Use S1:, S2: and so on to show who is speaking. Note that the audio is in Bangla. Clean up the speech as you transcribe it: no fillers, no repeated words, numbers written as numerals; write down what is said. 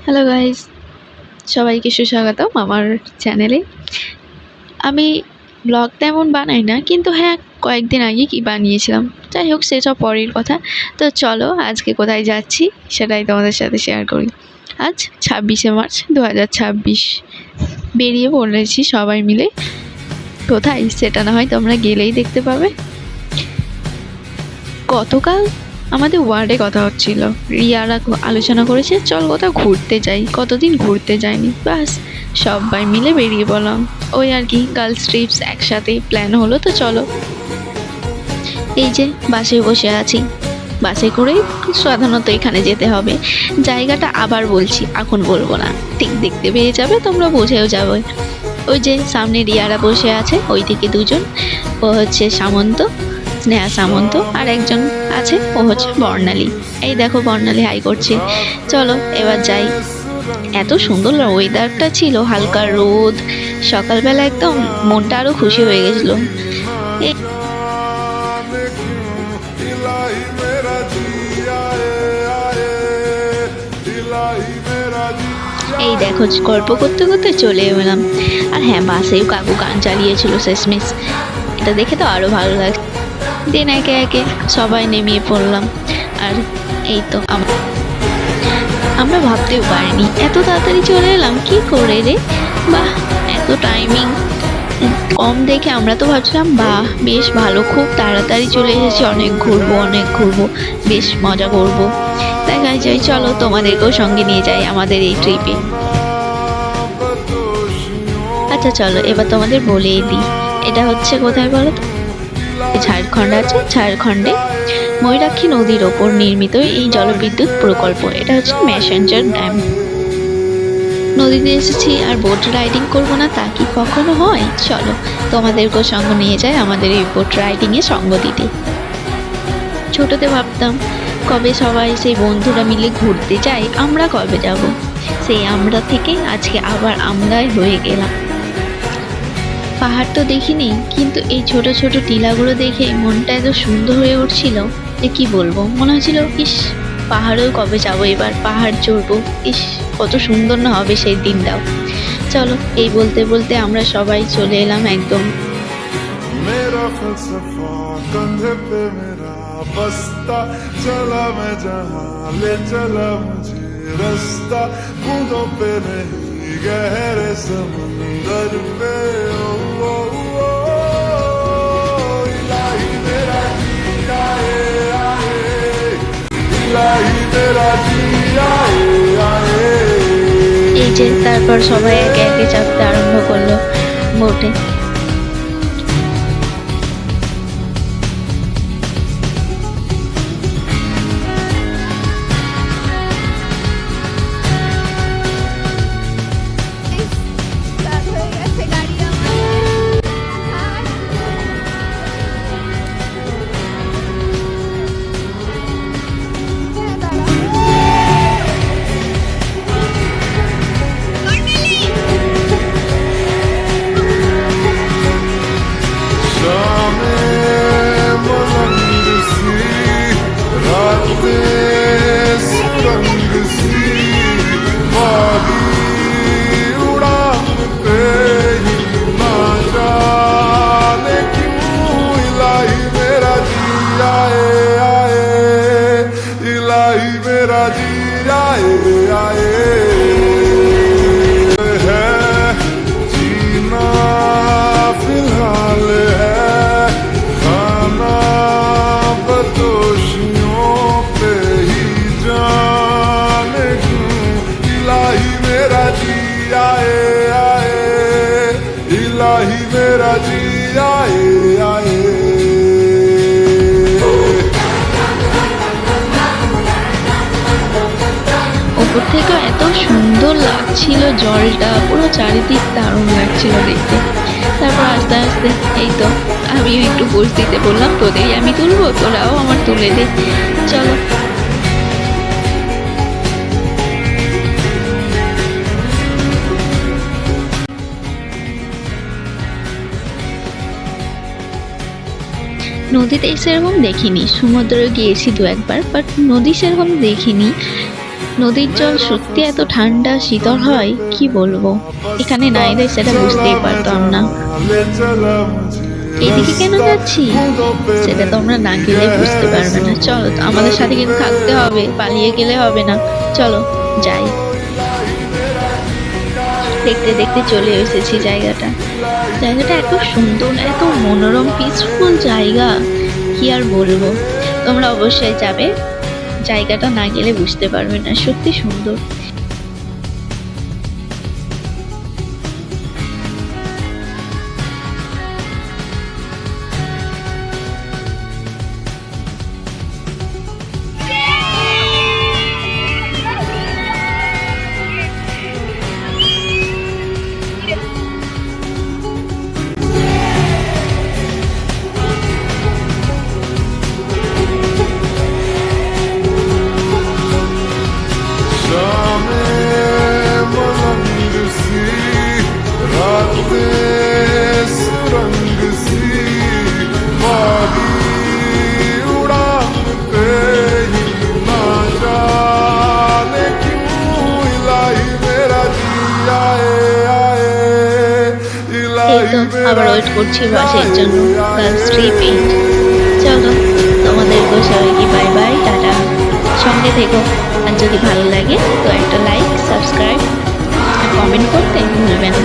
S1: হ্যালো গাইস, সবাইকে সুস্বাগতম আমার চ্যানেলে। আমি ব্লগ তেমন বানাই না, কিন্তু হ্যাঁ, কয়েকদিন আগে কি বানিয়েছিলাম। যাই হোক, সেসব পরের কথা। তো চলো আজকে কোথায় যাচ্ছি সেটাই তোমাদের সাথে শেয়ার করি। আজ 26শে মার্চ 2026, বেরিয়ে পড়েছি সবাই মিলে। কোথায় সেটা না হয় তোমরা গেলেই দেখতে পাবে। গতকাল আমাদের ওয়ার্ডে কথা হচ্ছিল, রিয়ারা আলোচনা করেছে চল কোথাও ঘুরতে যাই, কতদিন ঘুরতে যাইনি। ব্যাস সবাই মিলে বেরিয়ে পড়লাম। ওই আর কি, গার্লস ট্রিপস একসাথে প্ল্যান হলো, তো চলো। এই যে বাসে বসে আছি, বাসে করেই সাধারণত এখানে যেতে হবে। জায়গাটা আবার বলছি, এখন বলবো না, ঠিক দেখতে পেয়ে যাবে, তোমরা বুঝেও যাবে। ওই যে সামনে রিয়ারা বসে আছে, ওই দিকে দুজন, ও হচ্ছে সামন্ত, স্নেহা সামন্ত, আর একজন আছে, ও হচ্ছে বর্ণালী। এই দেখো বর্ণালী হাই করছে। চলো এবার যাই। এত সুন্দর ওয়েদারটা ছিল, হালকা রোদ, সকালবেলা একদম মনটা আরো খুশি হয়ে গেছিল। এই দেখো গল্প করতে করতে চলে এলাম। আর হ্যাঁ, বাসেও কাকু গান চালিয়েছিল শেষমেশ, এটা দেখে তো আরো ভালো লাগছে। দিন একে একে সবাই নেমিয়ে পড়লাম। আর এই তো আমরা ভাবতেও পারিনি এত তাড়াতাড়ি চলে এলাম, কি করে রে, বাহ, এত টাইমিং কম দেখে আমরা তো ভাবছিলাম বাহ বেশ ভালো, খুব তাড়াতাড়ি চলে এসেছি, অনেক ঘুরবো, বেশ মজা করবো। দেখা যায় চলো তোমাদেরকেও সঙ্গে নিয়ে যাই আমাদের এই ট্রিপে। আচ্ছা চলো এবার তোমাদের বলেই দিই, এটা হচ্ছে কোথায় বলো তো? ঝাড়খণ্ড আছে, ঝাড়খণ্ডে ময়ূরাক্ষী নদীর ওপর নির্মিত এই জলবিদ্যুৎ প্রকল্প। এটা হচ্ছে ম্যাসেঞ্জার ড্যাম। নদীতে এসেছি আর বোট রাইডিং করবো না, তা কি কখনো হয়? চলো তোমাদেরকেও সঙ্গ নিয়ে যায় আমাদের এই বোট রাইডিংয়ে সঙ্গ দিতে। ছোটতে ভাবতাম কবে সবাই সেই বন্ধুরা মিলে ঘুরতে যাই, আমরা কবে যাব। সেই আমরা থেকে আজকে আবার আমরাই হয়ে গেলাম। পাহাড় তো দেখিনি, কিন্তু এই ছোট ছোট টিলাগুলো দেখে মনটা এত সুন্দর হয়ে উঠছিল যে কি বলবো। মনে হচ্ছিল ইস, পাহাড়েও কবে যাবো, এবার পাহাড় চড়বো, ইস কত সুন্দর না হবে সেই দিনটাও। চলো এই বলতে বলতে আমরা সবাই চলে এলাম একদম।
S2: मेरा फलसफा कंधे पे मेरा बस्ता, चला मैं जहाँ ले चला मुझे रास्ता, बूंदों पे नहीं गहरे समंदर पे। ओ, ओ, ओ, इलाही मेरा जिया आए, इलाही मेरा जिया आए।
S1: এই যে তারপর সবাই একে একে চাপতে আরম্ভ করলো বোটে।
S2: मेरा जी आए है जीना फिलहाल है, खाना बदोशियों पे ही जाने क्यों। इलाही मेरा जी आए, इलाही मेरा जी आए।
S1: ওপর থেকে এত সুন্দর লাগছিল, জলটা পুরো চারিদিক দারুণ লাগছিল দেখতে। তারপর আস্তে আস্তে এই তো আমিও একটু পোজ দিতে বললাম, তোদেরই আমি তুলবো, তোরাও আমার তুলে দে। চলো নদীতে সেরকম দেখিনি, সমুদ্রে গিয়েছি দু একবার, বাট নদী সেরকম দেখিনি। নদীর জল সত্যি এত ঠান্ডা শীতল হয় কি বলবো, এখানে না এলে সেটা বুঝতেই পারতাম না। এদিকে কেন যাচ্ছি সেটা তোমরা না গেলে বুঝতে পারবে না। চলো, আমাদের সাথে কিন্তু থাকতে হবে, পালিয়ে গেলে হবে না। চলো যাই। দেখতে দেখতে চলে এসেছি জায়গাটা। জায়গাটা এত সুন্দর, এত মনোরম, পিসফুল জায়গা, কি আর বলবো। তোমরা অবশ্যই যাবে, জায়গাটা না গেলে বুঝতে পারবে না, সত্যি সুন্দর।
S2: शामें मलंग सी, रातें सुरंग सी, माही उड़ान पे ही ना जाने क्यों इलाही मेरा जी आए आए,
S1: এই
S2: इलाही
S1: তো আবার
S2: मेरा
S1: ওয়েট করছি
S2: जी
S1: বাসের জন্য,
S2: आए
S1: বাস ট্রিপ। চলো, তোমাদেরকে সবাইকে বাই বাই, টাটা। সঙ্গে থেকো, আর যদি ভালো লাগে তো একটা লাইক, সাবস্ক্রাইব আর কমেন্ট করতে ভুলবে না।